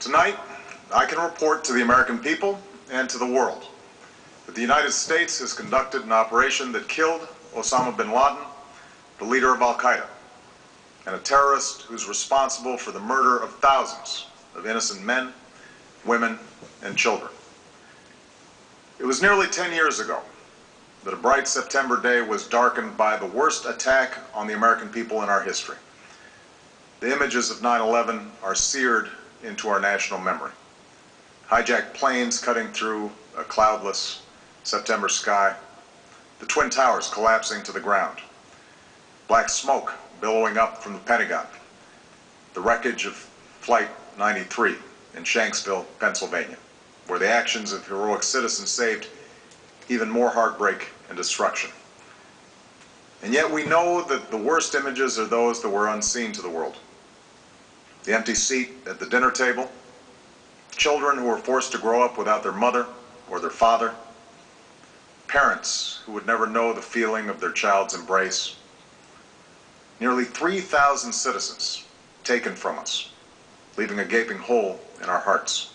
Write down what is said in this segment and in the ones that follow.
Tonight, I can report to the American people and to the world that the United States has conducted an operation that killed Osama bin Laden, the leader of Al-Qaeda, and a terrorist who's responsible for the murder of thousands of innocent men, women, and children. It was nearly 10 years ago that a bright September day was darkened by the worst attack on the American people in our history. The images of 9/11 are seared into our national memory. Hijacked planes cutting through a cloudless September sky, the Twin Towers collapsing to the ground, black smoke billowing up from the Pentagon, the wreckage of Flight 93 in Shanksville, Pennsylvania, where the actions of heroic citizens saved even more heartbreak and destruction. And yet we know that the worst images are those that were unseen to the world. The empty seat at the dinner table, children who were forced to grow up without their mother or their father, parents who would never know the feeling of their child's embrace, nearly 3,000 citizens taken from us, leaving a gaping hole in our hearts.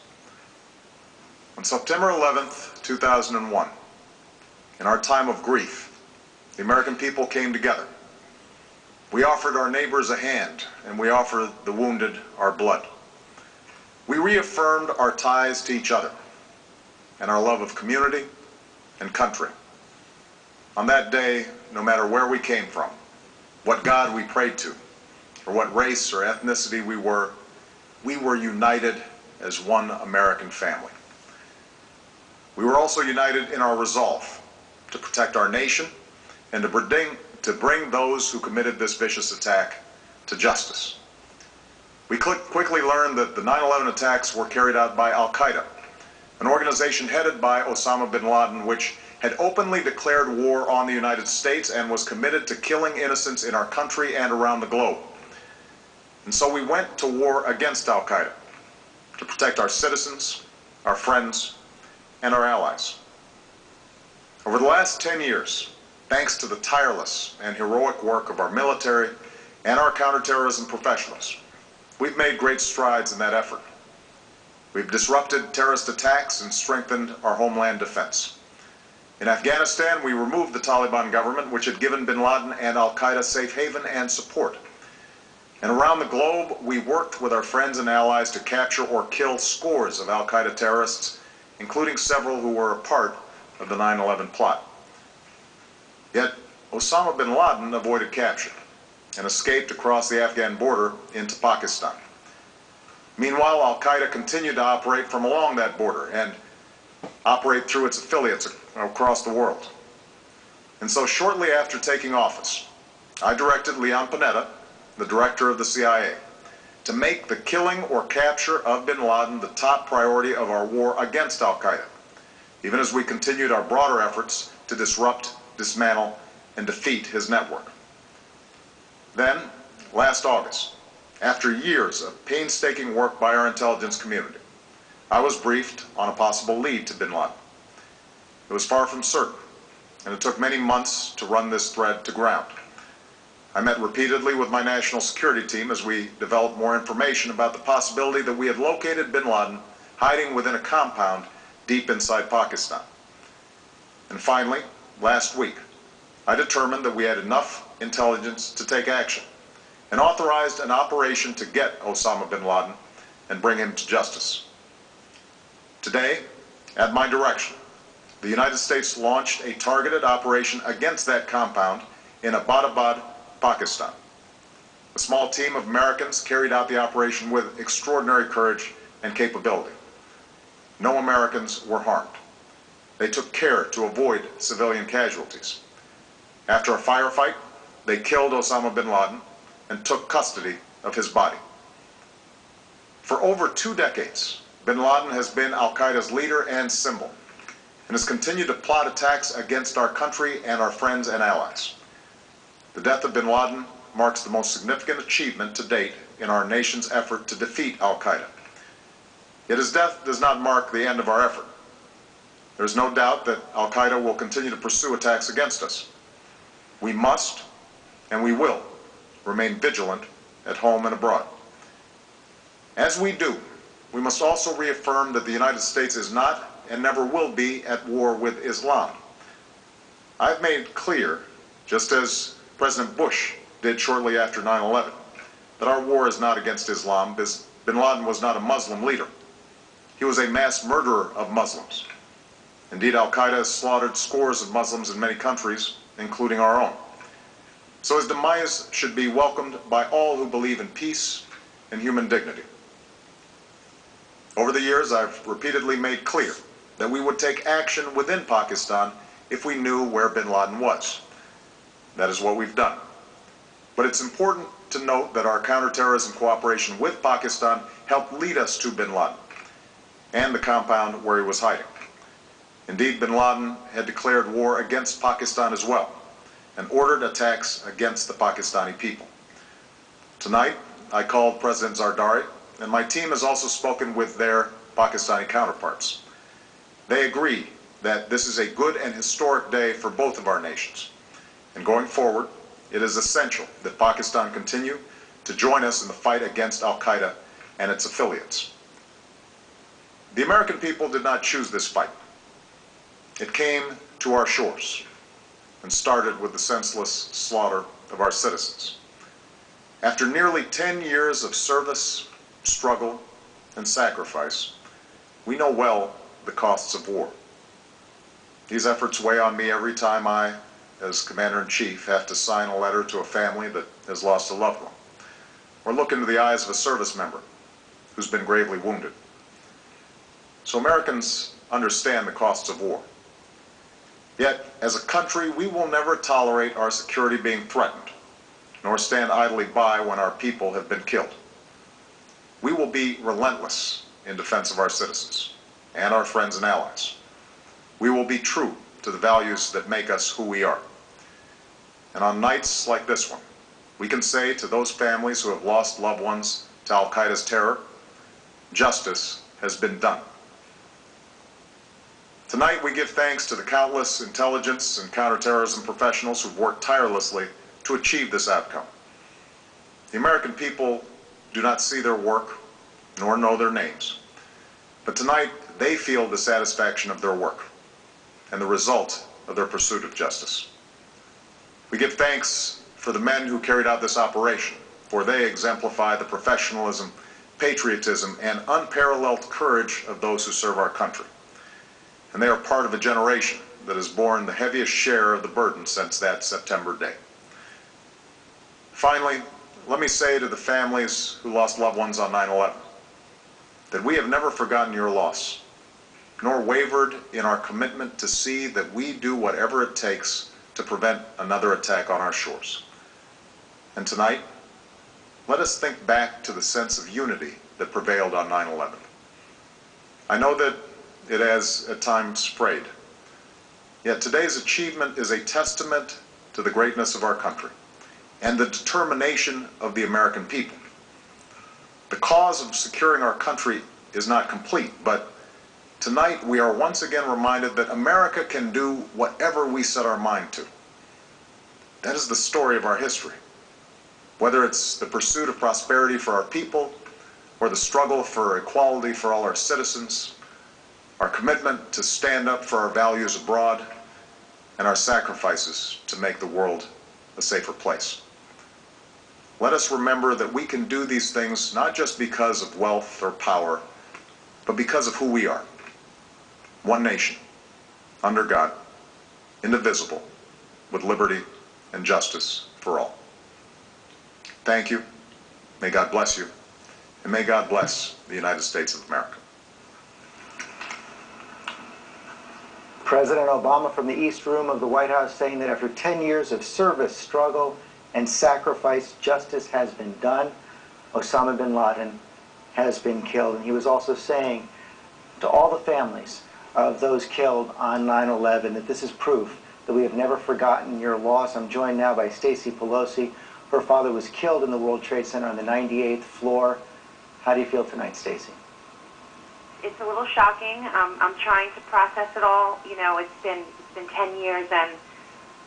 On September 11th, 2001, in our time of grief, the American people came together. We offered our neighbors a hand, and we offered the wounded our blood. We reaffirmed our ties to each other and our love of community and country. On that day, no matter where we came from, what God we prayed to, or what race or ethnicity we were united as one American family. We were also united in our resolve to protect our nation and to bring those who committed this vicious attack to justice. We quickly learned that the 9/11 attacks were carried out by Al-Qaeda, an organization headed by Osama bin Laden, which had openly declared war on the United States and was committed to killing innocents in our country and around the globe. And so we went to war against Al-Qaeda to protect our citizens, our friends, and our allies. Over the last 10 years, thanks to the tireless and heroic work of our military and our counterterrorism professionals, we've made great strides in that effort. We've disrupted terrorist attacks and strengthened our homeland defense. In Afghanistan, we removed the Taliban government, which had given bin Laden and Al-Qaeda safe haven and support. And around the globe, we worked with our friends and allies to capture or kill scores of Al-Qaeda terrorists, including several who were a part of the 9/11 plot. Yet, Osama bin Laden avoided capture and escaped across the Afghan border into Pakistan. Meanwhile, Al-Qaeda continued to operate from along that border and operate through its affiliates across the world. And so shortly after taking office, I directed Leon Panetta, the director of the CIA, to make the killing or capture of bin Laden the top priority of our war against Al-Qaeda, even as we continued our broader efforts to disrupt, dismantle, and defeat his network. Then, last August, after years of painstaking work by our intelligence community, I was briefed on a possible lead to bin Laden. It was far from certain, and it took many months to run this thread to ground. I met repeatedly with my national security team as we developed more information about the possibility that we had located bin Laden hiding within a compound deep inside Pakistan. And finally, last week, I determined that we had enough intelligence to take action and authorized an operation to get Osama bin Laden and bring him to justice. Today, at my direction, the United States launched a targeted operation against that compound in Abbottabad, Pakistan. A small team of Americans carried out the operation with extraordinary courage and capability. No Americans were harmed. They took care to avoid civilian casualties. After a firefight, they killed Osama bin Laden and took custody of his body. For over 2 decades, bin Laden has been Al-Qaeda's leader and symbol, and has continued to plot attacks against our country and our friends and allies. The death of bin Laden marks the most significant achievement to date in our nation's effort to defeat Al-Qaeda. Yet his death does not mark the end of our effort. There is no doubt that Al-Qaeda will continue to pursue attacks against us. We must, and we will, remain vigilant at home and abroad. As we do, we must also reaffirm that the United States is not and never will be at war with Islam. I've made clear, just as President Bush did shortly after 9/11, that our war is not against Islam. Bin Laden was not a Muslim leader. He was a mass murderer of Muslims. Indeed, Al-Qaeda has slaughtered scores of Muslims in many countries, including our own. So his demise should be welcomed by all who believe in peace and human dignity. Over the years, I've repeatedly made clear that we would take action within Pakistan if we knew where bin Laden was. That is what we've done. But it's important to note that our counterterrorism cooperation with Pakistan helped lead us to bin Laden and the compound where he was hiding. Indeed, bin Laden had declared war against Pakistan as well and ordered attacks against the Pakistani people. Tonight, I called President Zardari, and my team has also spoken with their Pakistani counterparts. They agree that this is a good and historic day for both of our nations. And going forward, it is essential that Pakistan continue to join us in the fight against Al-Qaeda and its affiliates. The American people did not choose this fight. It came to our shores and started with the senseless slaughter of our citizens. After nearly 10 years of service, struggle, and sacrifice, we know well the costs of war. These efforts weigh on me every time I, as Commander-in-Chief, have to sign a letter to a family that has lost a loved one, or look into the eyes of a service member who's been gravely wounded. So Americans understand the costs of war. Yet, as a country, we will never tolerate our security being threatened, nor stand idly by when our people have been killed. We will be relentless in defense of our citizens and our friends and allies. We will be true to the values that make us who we are. And on nights like this one, we can say to those families who have lost loved ones to Al-Qaeda's terror, justice has been done. Tonight we give thanks to the countless intelligence and counterterrorism professionals who've worked tirelessly to achieve this outcome. The American people do not see their work nor know their names, but tonight they feel the satisfaction of their work and the result of their pursuit of justice. We give thanks for the men who carried out this operation, for they exemplify the professionalism, patriotism, and unparalleled courage of those who serve our country. And they are part of a generation that has borne the heaviest share of the burden since that September day. Finally, let me say to the families who lost loved ones on 9/11 that we have never forgotten your loss, nor wavered in our commitment to see that we do whatever it takes to prevent another attack on our shores. And tonight, let us think back to the sense of unity that prevailed on 9/11. I know that it has at times frayed. Yet today's achievement is a testament to the greatness of our country and the determination of the American people. The cause of securing our country is not complete, but tonight we are once again reminded that America can do whatever we set our mind to. That is the story of our history. Whether it's the pursuit of prosperity for our people or the struggle for equality for all our citizens, our commitment to stand up for our values abroad, and our sacrifices to make the world a safer place. Let us remember that we can do these things not just because of wealth or power, but because of who we are. One nation, under God, indivisible, with liberty and justice for all. Thank you. May God bless you. And may God bless the United States of America. President Obama from the East Room of the White House saying that after 10 years of service, struggle, and sacrifice, justice has been done. Osama bin Laden has been killed. And he was also saying to all the families of those killed on 9/11 that this is proof that we have never forgotten your loss. I'm joined now by Stacey Pelosi. Her father was killed in the World Trade Center on the 98th floor. How do you feel tonight, Stacey? It's a little shocking. I'm trying to process it all. You know, it's been 10 years, and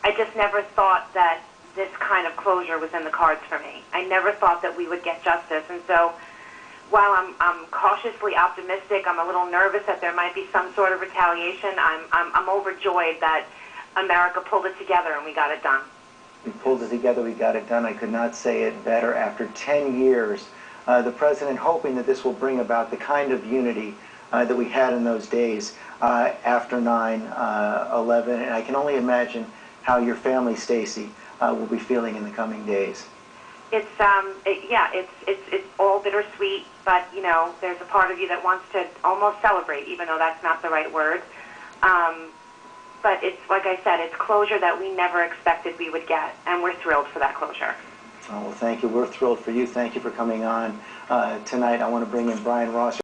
I just never thought that this kind of closure was in the cards for me. I never thought that we would get justice. And so while I'm cautiously optimistic, I'm a little nervous that there might be some sort of retaliation. I'm overjoyed that America pulled it together and we got it done. We pulled it together, we got it done. I could not say it better. After 10 years, the president hoping that this will bring about the kind of unity that we had in those days after 9/11, and I can only imagine how your family, Stacy, will be feeling in the coming days. It's it's all bittersweet, but you know, there's a part of you that wants to almost celebrate, even though that's not the right word. But it's, like I said, it's closure that we never expected we would get, and we're thrilled for that closure. Oh, well, thank you. We're thrilled for you. Thank you for coming on tonight. I want to bring in Brian Ross.